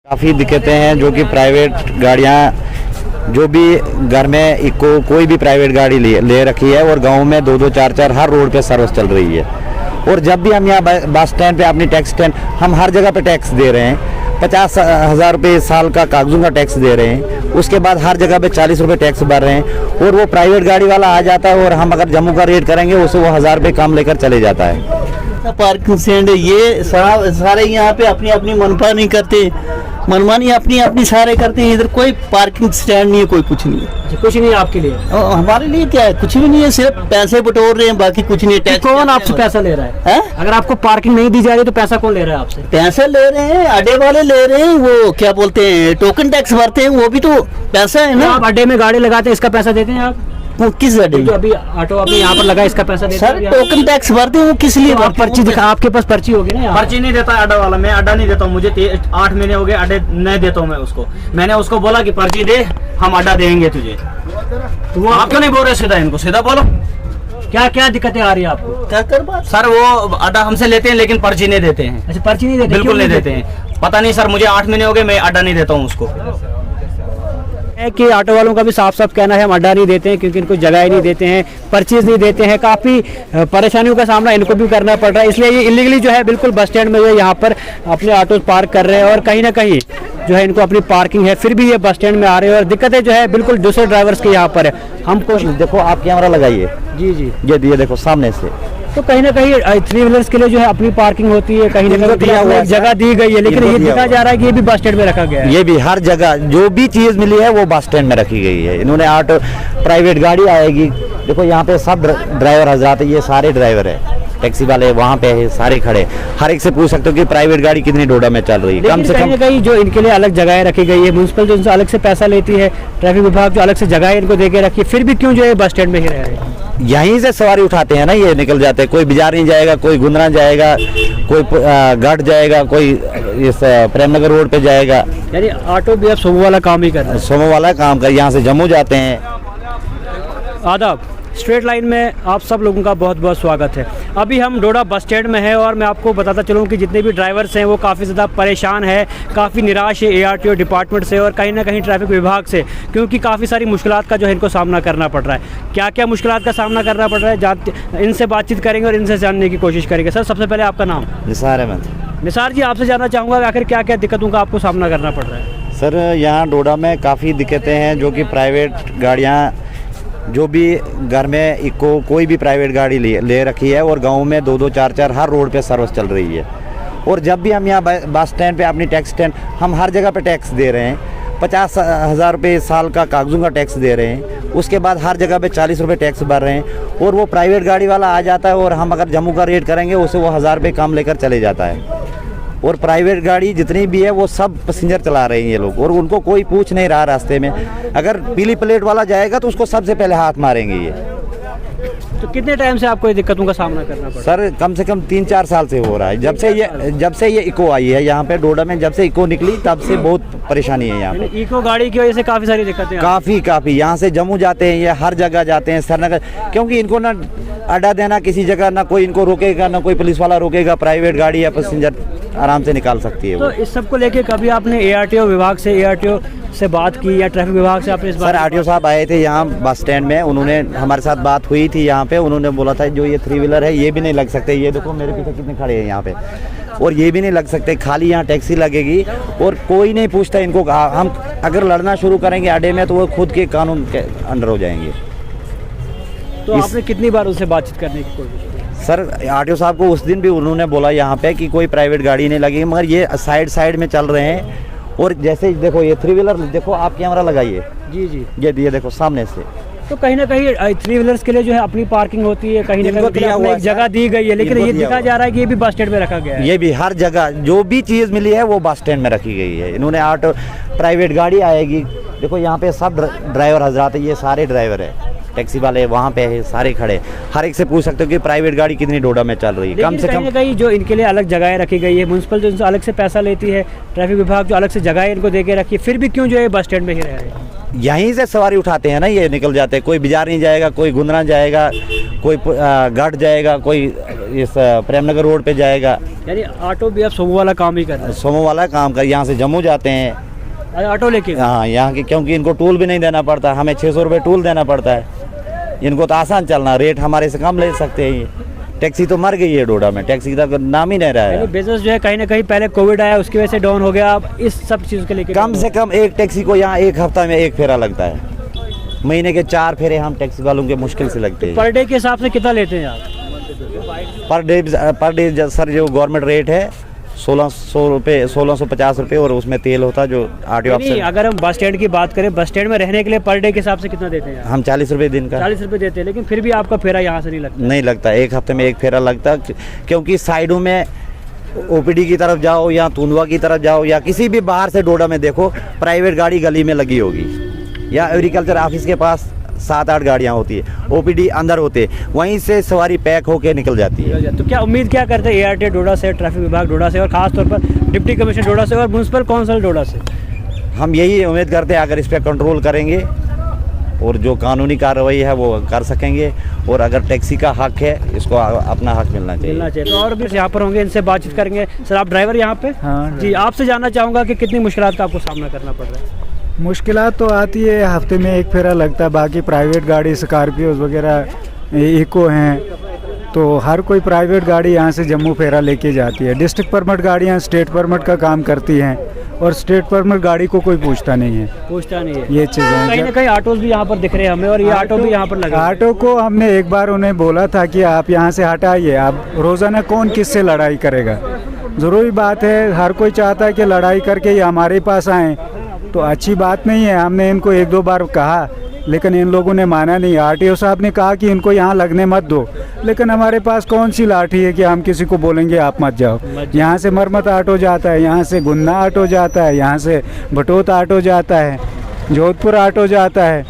काफ़ी दिक्कतें हैं जो कि प्राइवेट गाड़ियां जो भी घर में इको कोई भी प्राइवेट गाड़ी ले रखी है और गांव में 2-2 4-4 हर रोड पे सर्विस चल रही है। और जब भी हम यहाँ बस स्टैंड पे अपनी टैक्स स्टैंड हम हर जगह पे टैक्स दे रहे हैं। 50,000 रुपये साल का कागजों का टैक्स दे रहे हैं। उसके बाद हर जगह पे 40 रुपये टैक्स भर रहे हैं और वो प्राइवेट गाड़ी वाला आ जाता है और हम अगर जम्मू का रेट करेंगे उसे वो 1000 रुपये कम लेकर चले जाता है। पार्किंग स्टैंड ये सारे यहाँ पे अपनी अपनी मनमानी करते, मनमानी अपनी अपनी सारे करते हैं। इधर कोई पार्किंग स्टैंड नहीं है, कोई कुछ नहीं है। कुछ नहीं है आपके लिए? हमारे लिए क्या है, कुछ भी नहीं है, सिर्फ पैसे बटोर रहे हैं, बाकी कुछ नहीं है। कौन आपसे पैसा ले रहा है? अगर आपको पार्किंग नहीं दी जा रही तो पैसा कौन ले रहा है आपसे? पैसे ले रहे हैं, अड्डे वाले ले रहे हैं। वो क्या बोलते हैं, टोकन टैक्स भरते हैं, वो भी तो पैसा है ना। आप अड्डे में गाड़ी लगाते हैं, इसका पैसा देते हैं आप? वो किस अड्डे जो अभी ऑटो आपने यहाँ पर लगा, इसका पैसा देते सर? टोकन टैक्स भरते हैं, वो किस लिए? पर्ची दिखा, आपके पास पर्ची होगी ना? पर्ची नहीं देता अड्डा वाला, मैं अड्डा नहीं देता हूँ। मुझे 8 महीने हो गए अड्डे नहीं देता हूँ मैं उसको। मैंने उसको बोला कि पर्ची दे, हम अड्डा देंगे तुझे। तो वो आप क्यों नहीं बोल रहे? सीधा इनको सीधा बोलो, क्या क्या दिक्कतें आ रही है आपको? क्या कर सर वो अड्डा हमसे लेते हैं लेकिन पर्ची नहीं देते हैं। अच्छा, पर्ची नहीं देते? बिल्कुल नहीं देते हैं। पता नहीं सर, मुझे 8 महीने हो गए, मैं अड्डा नहीं देता हूँ उसको। है कि ऑटो वालों का भी साफ साफ कहना है हम अड्डा नहीं देते हैं क्योंकि इनको जगह ही नहीं देते हैं, परचेज नहीं देते हैं। काफ़ी परेशानियों का सामना इनको भी करना पड़ रहा है, इसलिए ये इलीगली जो है बिल्कुल बस स्टैंड में जो है यहाँ पर अपने ऑटो पार्क कर रहे हैं और कहीं ना कहीं जो है इनको अपनी पार्किंग है फिर भी ये बस स्टैंड में आ रहे हैं और दिक्कतें जो है बिल्कुल दूसरे ड्राइवर्स के यहाँ पर है। हमको देखो आप कैमरा लगाइए, जी जी ये देखो सामने से, तो कहीं ना कहीं 3 व्हीलर्स के लिए जो है अपनी पार्किंग होती है, कहीं ना कहीं जगह दी गई है, लेकिन ये दिखा जा रहा है कि ये भी बस स्टैंड में रखा गया है। ये भी हर जगह जो भी चीज़ मिली है वो बस स्टैंड में रखी गई है। इन्होंने ऑटो प्राइवेट गाड़ी आएगी, देखो यहाँ पे सब ड्राइवर हजरात, ये सारे ड्राइवर है, टैक्सी वाले वहाँ पे है, सारे खड़े। हर एक से पूछ सकते हो कि प्राइवेट गाड़ी कितनी डोडा में चल रही है। कम से कम कहीं जो इनके लिए अलग जगह रखी गई है, म्यूनसिपल जो इनसे अलग से पैसा लेती है, ट्रैफिक विभाग जो अलग से जगह इनको दे के रखी है, फिर भी क्यों जो है बस स्टैंड में ही रह रहे हैं? यहीं से सवारी उठाते हैं ना, ये निकल जाते हैं। कोई बिजार नहीं जाएगा, कोई गुंदरा जाएगा, कोई घाट जाएगा, कोई इस प्रेमनगर रोड पे जाएगा। यानी ऑटो भी अब सोमो वाला काम ही कर रहा है। सोमो वाला काम कर, यहाँ से जम्मू जाते हैं। आदाब, स्ट्रेट लाइन में आप सब लोगों का बहुत बहुत स्वागत है। अभी हम डोडा बस स्टैंड में हैं और मैं आपको बताता चलूँ कि जितने भी ड्राइवर्स हैं वो काफ़ी ज़्यादा परेशान है, काफ़ी निराश है ARTO डिपार्टमेंट से और कहीं ना कहीं ट्रैफिक विभाग से, क्योंकि काफ़ी सारी मुश्किलात का जो है इनको सामना करना पड़ रहा है। क्या क्या मुश्किलात का सामना करना पड़ रहा है, इनसे बातचीत करेंगे और इनसे जानने की कोशिश करेंगे। सर, सबसे पहले आपका नाम? निसार अहमद। निसार जी, आपसे जानना चाहूँगा आखिर क्या क्या दिक्कतों का आपको सामना करना पड़ रहा है? सर, यहाँ डोडा में काफ़ी दिक्कतें हैं जो कि प्राइवेट गाड़ियाँ जो भी घर में इको कोई भी प्राइवेट गाड़ी ले रखी है और गांव में 2-2 4-4 हर रोड पे सर्विस चल रही है। और जब भी हम यहाँ बस स्टैंड पे अपनी टैक्स स्टैंड हम हर जगह पे टैक्स दे रहे हैं। 50,000 रुपये साल का कागजों का टैक्स दे रहे हैं। उसके बाद हर जगह पे 40 रुपये टैक्स भर रहे हैं और वो प्राइवेट गाड़ी वाला आ जाता है और हम अगर जम्मू का रेट करेंगे उसे वो 1000 रुपये कम लेकर चले जाता है। और प्राइवेट गाड़ी जितनी भी है वो सब पैसेंजर चला रहे हैं ये लोग और उनको कोई पूछ नहीं रहा रास्ते में। अगर पीली प्लेट वाला जाएगा तो उसको सबसे पहले हाथ मारेंगे ये। तो कितने टाइम से आपको ये दिक्कतों का सामना करना पड़ा? सर, कम से कम 3-4 साल से हो रहा है। जब से ये इको आई है यहाँ पे डोडा में, जब से इको निकली तब से बहुत परेशानी है यहाँ पे। इको गाड़ी की वजह से काफ़ी सारी दिक्कतें काफ़ी यहाँ से जम्मू जाते हैं, ये हर जगह जाते हैं, श्रीनगर, क्योंकि इनको ना अड्डा देना किसी जगह, ना कोई इनको रोकेगा, ना कोई पुलिस वाला रोकेगा। प्राइवेट गाड़ी या पैसेंजर आराम से निकाल सकती है। तो इस सब को लेके कभी आपने ARTO विभाग से, ARTO से बात की या ट्रैफिक विभाग से आपने इस बात? सर, RTO साहब आए थे यहाँ बस स्टैंड में, उन्होंने हमारे साथ बात हुई थी यहाँ पे। उन्होंने बोला था जो ये 3 व्हीलर है ये भी नहीं लग सकते। ये देखो मेरे पीछे कितने खड़े हैं यहाँ पे, और ये भी नहीं लग सकते, खाली यहाँ टैक्सी लगेगी और कोई नहीं पूछता इनको। हम अगर लड़ना शुरू करेंगे अड्डे में तो वो खुद के कानून के अंडर हो जाएंगे। तो आपने कितनी बार उनसे बातचीत करने की कोशिश की? सर, RTO साहब को उस दिन भी उन्होंने बोला यहाँ पे कि कोई प्राइवेट गाड़ी नहीं लगेगी, मगर ये साइड में चल रहे हैं। और जैसे देखो ये 3 व्हीलर, देखो आप कैमरा लगाइए, जी जी, ये देखो सामने से, तो कहीं ना कहीं 3 व्हीलर्स के लिए जो है अपनी पार्किंग होती है, कहीं ना कहीं एक जगह दी गई है, लेकिन ये दिखा जा रहा है कि ये भी बस स्टैंड में रखा गया है। ये भी हर जगह जो भी चीज़ मिली है वो बस स्टैंड में रखी गई है। इन्होंने ऑटो प्राइवेट गाड़ी आएगी, देखो यहाँ पे सब ड्राइवर हजरात है, ये सारे ड्राइवर है, टैक्सी वाले वहाँ पे है, सारे खड़े। हर एक से पूछ सकते हो कि प्राइवेट गाड़ी कितनी डोडा में चल रही है। कम से कम कहीं जो इनके लिए अलग जगह रखी गई है, म्यूनसिपल जो इनसे अलग से पैसा लेती है, ट्रैफिक विभाग जो अलग से जगह इनको दे के रखी है, फिर भी क्यों जो है बस स्टैंड में ही रह रहे हैं? यहीं से सवारी उठाते हैं ना, ये निकल जाते हैं। कोई बिजार नहीं जाएगा, कोई गुंदरा जाएगा, कोई घाट जाएगा, कोई इस प्रेमनगर रोड पे जाएगा। यानी ऑटो भी आप सोमो वाला काम ही कर रहे सोमो वाला काम कर, यहाँ से जम्मू जाते हैं हैं ऑटो लेके। हाँ यहाँ के, क्योंकि इनको टूल भी नहीं देना पड़ता, हमें 600 रुपये टूल देना पड़ता है। इनको तो आसान चलना, रेट हमारे से कम ले सकते हैं ये। टैक्सी तो मर गई है डोडा में, टैक्सी का नाम ही नहीं रहा यानी है। बिजनेस जो है कहीं ना कहीं पहले कोविड आया उसकी वजह से डाउन हो गया, अब इस सब चीज़ के लेके कम से कम एक टैक्सी को यहाँ एक हफ्ता में एक फेरा लगता है, महीने के 4 फेरे हम टैक्सी वालों के मुश्किल से लगते हैं। पर डे के हिसाब से कितना लेते हैं आप? पर डे सर जो गवर्नमेंट रेट है 1600 रुपये, 1650 रुपये, और उसमें तेल होता है जो RTO नहीं, ऑप्शन। अगर हम बस स्टैंड की बात करें, बस स्टैंड में रहने के लिए पर डे के हिसाब से कितना देते हैं आप? हम 40 रुपये दिन का 40 रुपये देते हैं, लेकिन फिर भी आपका फेरा यहाँ से नहीं लगता। नहीं लगता, एक हफ्ते में एक फेरा लगता, क्योंकि साइडों में OPD की तरफ जाओ या तुंदवा की तरफ जाओ या किसी भी बाहर से डोडा में देखो, प्राइवेट गाड़ी गली में लगी होगी, या एग्रीकल्चर ऑफिस के पास 7-8 गाड़ियाँ होती है, OPD अंदर होते, वहीं से सवारी पैक होके निकल जाती है। तो क्या उम्मीद क्या करते हैं ART डोडा से, ट्रैफिक विभाग डोडा से, और खास तौर पर डिप्टी कमिश्नर डोडा से और म्यूनसिपल काउंसिल डोडा से? हम यही उम्मीद करते हैं अगर इस पर कंट्रोल करेंगे और जो कानूनी कार्रवाई है वो कर सकेंगे, और अगर टैक्सी का हक है इसको अपना हक मिलना चाहिए। तो और भी यहाँ पर होंगे, इनसे बातचीत करेंगे। सर आप ड्राइवर यहाँ पे? हाँ जी, आपसे जानना चाहूँगा कि कितनी मुश्किलात का आपको सामना करना पड़ रहा है? मुश्किलात तो आती है, हफ्ते में एक फेरा लगता है, बाकी प्राइवेट गाड़ी स्कॉर्पियोज वगैरह इको हैं, तो हर कोई प्राइवेट गाड़ी यहाँ से जम्मू फेरा लेके जाती है। डिस्ट्रिक्ट परमिट गाड़ियाँ स्टेट परमिट का काम करती हैं, और स्टेट परमिट गाड़ी को कोई पूछता नहीं है, पूछता नहीं है। ये चीज़ें। कहीं ना कहीं ऑटोज भी यहाँ पर दिख रहे हैं हमें, और ये ऑटो भी यहाँ पर लगा। ऑटो को हमने एक बार उन्हें बोला था कि आप यहाँ से हटाइए, आप रोज़ाना कौन किससे लड़ाई करेगा। ज़रूरी बात है, हर कोई चाहता है कि लड़ाई करके ये हमारे पास आएँ, तो अच्छी बात नहीं है। हमने इनको 1-2 बार कहा, लेकिन इन लोगों ने माना नहीं। RTO साहब ने कहा कि इनको यहाँ लगने मत दो, लेकिन हमारे पास कौन सी लाठी है कि हम किसी को बोलेंगे आप मत जाओ। यहाँ से मरमत ऑटो जाता है, यहाँ से गुन्ना ऑटो जाता है, यहाँ से भटोत ऑटो जाता है, जोधपुर ऑटो जाता है।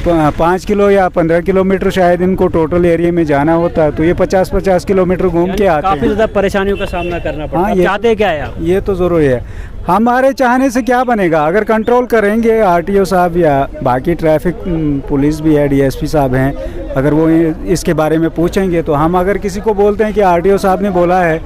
5 किलो या 15 किलोमीटर शायद इनको टोटल एरिया में जाना होता है, तो ये 50-50 किलोमीटर घूम के आते काफी हैं। ज्यादा परेशानियों का सामना करना पड़ता है। हाँ, आप ये- चाहते क्या है आप? ये तो ज़रूरी है। हमारे चाहने से क्या बनेगा, अगर कंट्रोल करेंगे RTO साहब या बाकी ट्रैफिक पुलिस भी है, DSP साहब हैं, अगर वो इसके बारे में पूछेंगे, तो हम अगर किसी को बोलते हैं कि RTO साहब ने बोला है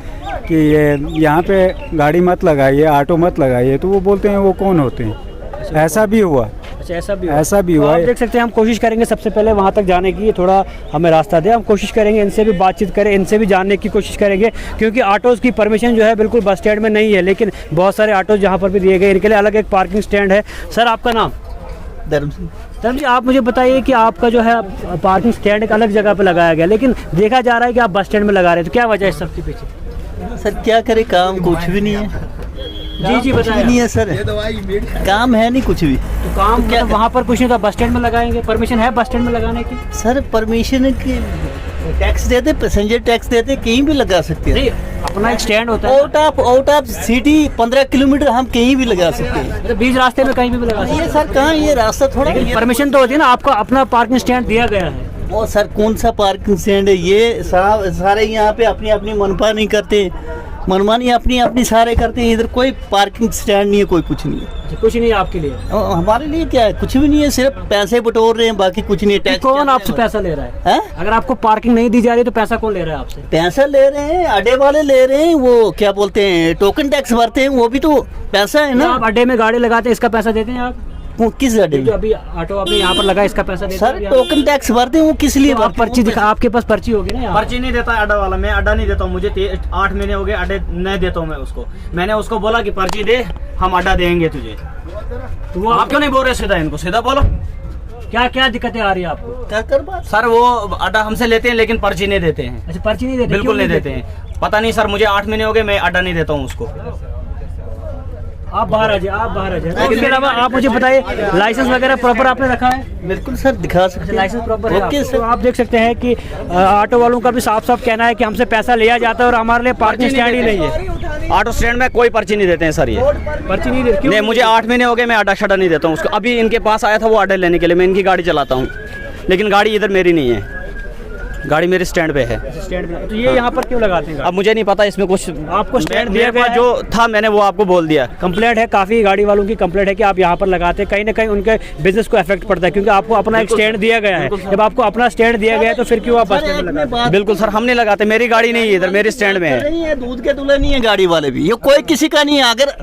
कि ये यहाँ पे गाड़ी मत लगाइए, ऑटो मत लगाइए, तो वो बोलते हैं वो कौन होते हैं। ऐसा भी हुआ। अच्छा, ऐसा भी ऐसा भी तो हुआ आप है। देख सकते हैं, हम कोशिश करेंगे सबसे पहले वहाँ तक जाने की, थोड़ा हमें रास्ता दे, हम कोशिश करेंगे इनसे भी बातचीत करें, इनसे भी जानने की कोशिश करेंगे, क्योंकि ऑटोज़ की परमिशन जो है बिल्कुल बस स्टैंड में नहीं है, लेकिन बहुत सारे ऑटोज़ जहाँ पर भी दिए गए, इनके लिए अलग एक पार्किंग स्टैंड है। सर आपका नाम? धर्म सिंह। धर्म जी, आप मुझे बताइए कि आपका जो है पार्किंग स्टैंड एक अलग जगह पर लगाया गया, लेकिन देखा जा रहा है कि आप बस स्टैंड में लगा रहे हैं, तो क्या वजह है इस सब के पीछे? सर क्या करे, काम कुछ भी नहीं है। जी कुछ भी नहीं है सर, काम है नहीं कुछ भी। तो काम क्या वहाँ पर कुछ नहीं था, बस स्टैंड में लगाएंगे? परमिशन है बस स्टैंड में लगाने की? सर परमिशन की टैक्स देते, पैसेंजर टैक्स देते, कहीं भी लगा सकते हैं। नहीं, अपना एक स्टैंड होता है। आउट ऑफ सिटी 15 किलोमीटर हम कहीं भी लगा सकते हैं। तो बीच रास्ते में कहीं भी लगा सकते ये सर कहाँ, ये रास्ता थोड़ा हैं। परमिशन तो होती है ना, आपका अपना पार्किंग स्टैंड दिया गया है। और सर कौन सा पार्किंग स्टैंड है ये? सारे यहाँ पे अपनी अपनी मनपा नहीं करते, मनमानी अपनी अपनी सारे करते हैं। इधर कोई पार्किंग स्टैंड नहीं है, कोई कुछ नहीं है। कुछ नहीं है आपके लिए? हमारे लिए क्या है, कुछ भी नहीं है, सिर्फ पैसे बटोर रहे हैं, बाकी कुछ नहीं है। टैक्स कौन आपसे पैसा ले रहा है? है? अगर आपको पार्किंग नहीं दी जा रही तो पैसा कौन ले रहा है आपसे? पैसा ले रहे हैं, अड्डे वाले ले रहे हैं, वो क्या बोलते हैं टोकन टैक्स भरते हैं, वो भी तो पैसा है ना। आप अड्डे में गाड़ी लगाते हैं, इसका पैसा देते हैं आप? वो किस अड्डे जो में? अभी ऑटो आपने यहाँ पर लगा, इसका पैसा देते सर हैं? टोकन टैक्स भरते हैं, वो किस लिए तो आप भरते हैं? पर्ची दिखा, आपके पास पर्ची होगी ना यहाँ? पर्ची नहीं देता है अड्डा वाला, मैं अड्डा नहीं देता हूँ, मुझे 8 महीने हो गए अड्डे नहीं देता हूँ मैं उसको। मैंने उसको बोला कि पर्ची दे, हम अड्डा देंगे तुझे। तो वो आप क्यों नहीं बोल रहे सीधा, इनको सीधा बोलो। क्या क्या दिक्कतें आ रही है आपको? क्या कर बात? सर वो अड्डा हमसे लेते हैं लेकिन पर्ची नहीं देते हैं, अच्छा, पर्ची नहीं देते? बिल्कुल क्यों नहीं देते हैं। पता नहीं सर, मुझे 8 महीने हो गए, मैं अड्डा नहीं देता हूँ उसको। आप बाहर आ जाए, आप बाहर आ जाए। इसके अलावा आप मुझे बताइए, लाइसेंस वगैरह प्रॉपर आपने रखा है? बिल्कुल सर, दिखा सकते हैं। लाइसेंस प्रॉपर है ओके आपका? सर। तो आप देख सकते हैं कि ऑटो वालों का भी साफ साफ कहना है कि हमसे पैसा लिया जाता है और हमारे लिए पार्किंग स्टैंड ही नहीं है। ऑटो स्टैंड में कोई पर्ची नहीं देते हैं सर ये। पर्ची नहीं देते? नहीं, मुझे 8 महीने हो गए, मैं अड्डा शड्डा नहीं देता हूँ उसको। अभी इनके पास आया था वो अड्डा लेने के लिए, मैं इनकी गाड़ी चलाता हूँ, लेकिन गाड़ी इधर मेरी नहीं है। गाड़ी मेरे स्टैंड पे है। स्टैंड पे तो ये यहाँ पर क्यों लगाते हैं अब मुझे नहीं पता इसमें कुछ, आपको स्टैंड दिया मेरे गया पास जो था मैंने वो आपको बोल दिया। कंप्लेंट है, काफ़ी गाड़ी वालों की कंप्लेंट है कि आप यहाँ पर लगाते हैं, कहीं ना कहीं उनके बिजनेस को अफेक्ट पड़ता है, क्योंकि आपको अपना एक स्टैंड दिया गया है। जब आपको अपना स्टैंड दिया गया है तो फिर क्यों आप बस स्टैंड में लगाते हैं? बिल्कुल सर, हम नहीं लगाते, मेरी गाड़ी नहीं है इधर, मेरे स्टैंड में है। नहीं है, दूध के दूल्हे नहीं है गाड़ी वाले भी, ये कोई किसी का नहीं है। अगर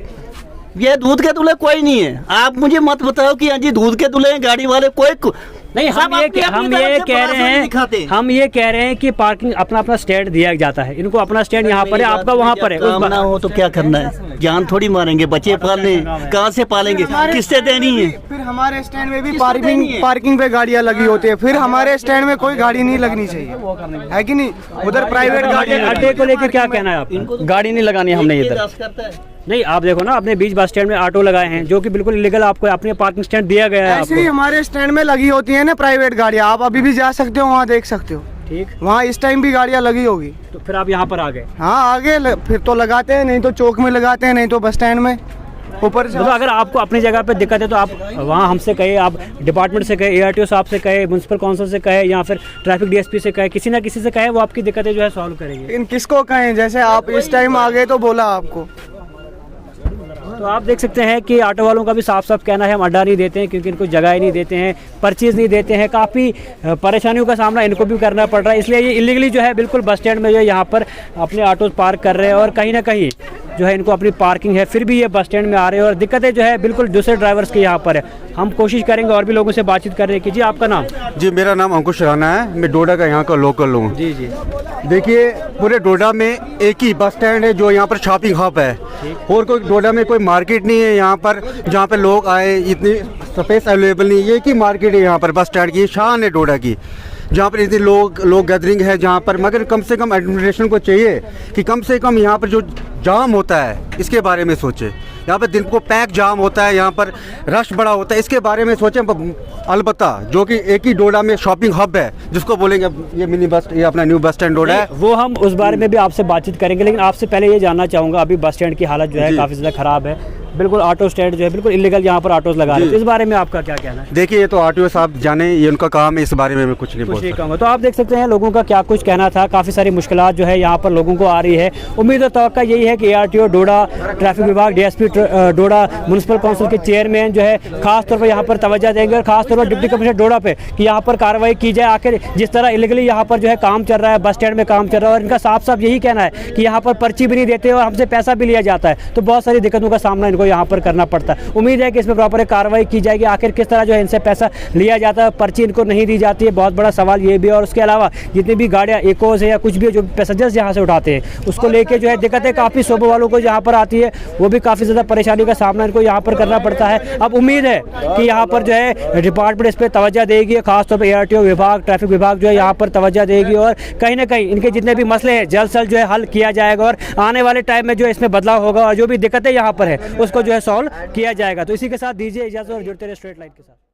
ये दूध के दूल्हे कोई नहीं है, आप मुझे मत बताओ कि हाँ जी दूध के दूल्हे हैं गाड़ी वाले, कोई नहीं, सब हम ये अपनी अपनी कह तरफ से रहे परासानी दिखाते हैं। हम ये कह रहे हैं कि पार्किंग अपना अपना स्टैंड दिया जाता है, इनको अपना स्टैंड यहाँ पर है, आपका वहाँ पर है। काम ना हो तो क्या करना है, जान थोड़ी मारेंगे, बच्चे पालने कहाँ से पालेंगे, किससे देनी है? फिर हमारे स्टैंड में भी पार्किंग पे गाड़ियाँ लगी होती है, फिर हमारे स्टैंड में कोई गाड़ी नहीं लगनी चाहिए, है कि नहीं? उधर प्राइवेट गाड़ी अड्डे को लेकर क्या कहना है आपको? गाड़ी नहीं लगानी है हमने इधर। नहीं, आप देखो ना, अपने बीच बस स्टैंड में ऑटो लगाए हैं जो कि बिल्कुल इलीगल, आपको अपने पार्किंग स्टैंड दिया गया है ऐसे ही आपको। हमारे स्टैंड में लगी होती है ना प्राइवेट गाड़ियाँ, आप अभी भी जा सकते हो, वहाँ देख सकते हो। ठीक, वहाँ इस टाइम भी गाड़ियाँ लगी होगी। तो फिर आप यहाँ पर आ गए। हाँ आगे फिर तो लगाते हैं, नहीं तो चौक में लगाते हैं, नहीं तो बस स्टैंड में ऊपर से। तो अगर आपको अपनी जगह पे दिक्कत है तो आप वहाँ हमसे कहे, आप डिपार्टमेंट से कहे, ARTO साहब से कहे, म्यूनसिपल काउंसिल से कहे, या फिर ट्रैफिक DSP से कहे, किसी ना किसी से कहे, वो आपकी दिक्कतें जो है सॉल्व करेंगे। लेकिन किसको कहें, जैसे आप इस टाइम आ गए तो बोला आपको। तो आप देख सकते हैं कि ऑटो वालों का भी साफ साफ कहना है हम अड्डा नहीं देते हैं, क्योंकि इनको जगह ही नहीं देते हैं, परचेज नहीं देते हैं, काफ़ी परेशानियों का सामना इनको भी करना पड़ रहा है। इसलिए ये इलीगली जो है बिल्कुल बस स्टैंड में जो है यहाँ पर अपने ऑटोज पार्क कर रहे हैं, और कहीं ना कहीं जो है इनको अपनी पार्किंग है, फिर भी ये बस स्टैंड में आ रहे हैं, और दिक्कतें जो है बिल्कुल दूसरे ड्राइवर्स के यहाँ पर है। हम कोशिश करेंगे और भी लोगों से बातचीत करने की। जी, आपका नाम? जी, मेरा नाम अंकुश राणा है, मैं डोडा का यहाँ का लोकल हूँ। जी जी। देखिए, पूरे डोडा में एक ही बस स्टैंड है जो यहाँ पर शॉपिंग हब है, और कोई डोडा में कोई मार्केट नहीं है यहाँ पर जहाँ पे लोग आए, इतनी स्पेस अवेलेबल नहीं है। एक ही मार्केट है यहाँ पर, बस स्टैंड की शान है डोडा की, जहाँ पर इतने लोग गैदरिंग है जहाँ पर। मगर कम से कम एडमिनिस्ट्रेशन को चाहिए कि कम से कम यहाँ पर जो जाम होता है इसके बारे में सोचे। यहाँ पर दिन को पैक जाम होता है, यहाँ पर रश बड़ा होता है, इसके बारे में सोचें। अलबत्ता जो कि एक ही डोडा में शॉपिंग हब है, जिसको बोलेंगे ये मिनी बस, ये अपना न्यू बस स्टैंड डोडा है, वो हम उस बारे में भी आपसे बातचीत करेंगे, लेकिन आपसे पहले ये जानना चाहूँगा, अभी बस स्टैंड की हालत जो है काफ़ी ज़्यादा ख़राब है, बिल्कुल ऑटो स्टैंड जो है बिल्कुल इलीगल यहाँ पर ऑटोज लगा रहे हैं, तो इस बारे में आपका क्या कहना है? देखिए, ये तो आरटीओ साहब जाने, ये उनका काम है, इस बारे में मैं कुछ नहीं बोल सकता। कहूँगा। तो आप देख सकते हैं लोगों का क्या कुछ कहना था, काफ़ी सारी मुश्किलात जो है यहाँ पर लोगों को आ रही है। उम्मीद और तवक्का यही है कि ARTO डोडा, ट्रैफिक विभाग, DSP डोडा, म्यूनसिपल काउंसिल के चेयरमैन जो है खास तौर पर यहाँ पर तवज्जो देंगे, और खास तौर पर डिप्टी कमिश्नर डोडा पे कि यहाँ पर कार्रवाई की जाए। आखिर जिस तरह इलीगली यहाँ पर जो है काम चल रहा है, बस स्टैंड में काम चल रहा है, और इनका साफ साफ यही कहना है कि यहाँ पर पर्ची भी नहीं देते और हमसे पैसा भी लिया जाता है, तो बहुत सारी दिक्कतों का सामना इनको यहाँ पर करना पड़ता है। उम्मीद है कि इसमें प्रॉपर कार्रवाई की जाएगी। आखिर किस तरह जो है इनसे पैसा लिया जाता है, पर्ची इनको नहीं दी जाती है, बहुत बड़ा सवाल ये भी है। और उसके अलावा जितनी भी गाड़ियाँ इकोज है या कुछ भी है जो पैसेंजर्स यहाँ से उठाते हैं, उसको लेके जो है दिक्कतें काफ़ी शोबे वालों को यहाँ पर आती है, वो भी काफ़ी ज़्यादा परेशानी का सामना इनको यहाँ पर करना पड़ता है। अब उम्मीद है कि यहाँ पर जो है डिपार्टमेंट इस पर तवज्जो देगी, खासतौर पर ARTO विभाग, ट्रैफिक विभाग जो है यहाँ पर तवज्जो देगी, और कहीं ना कहीं इनके जितने भी मसले हैं जल्द से जल्द जो है हल किया जाएगा, और आने वाले टाइम में जो इसमें बदलाव होगा और जो भी दिक्कतें यहाँ पर है उसको जो है सॉल्व किया जाएगा। तो इसी के साथ दीजिए इजाज़त और जुड़ते रहे स्ट्रेट लाइन के साथ।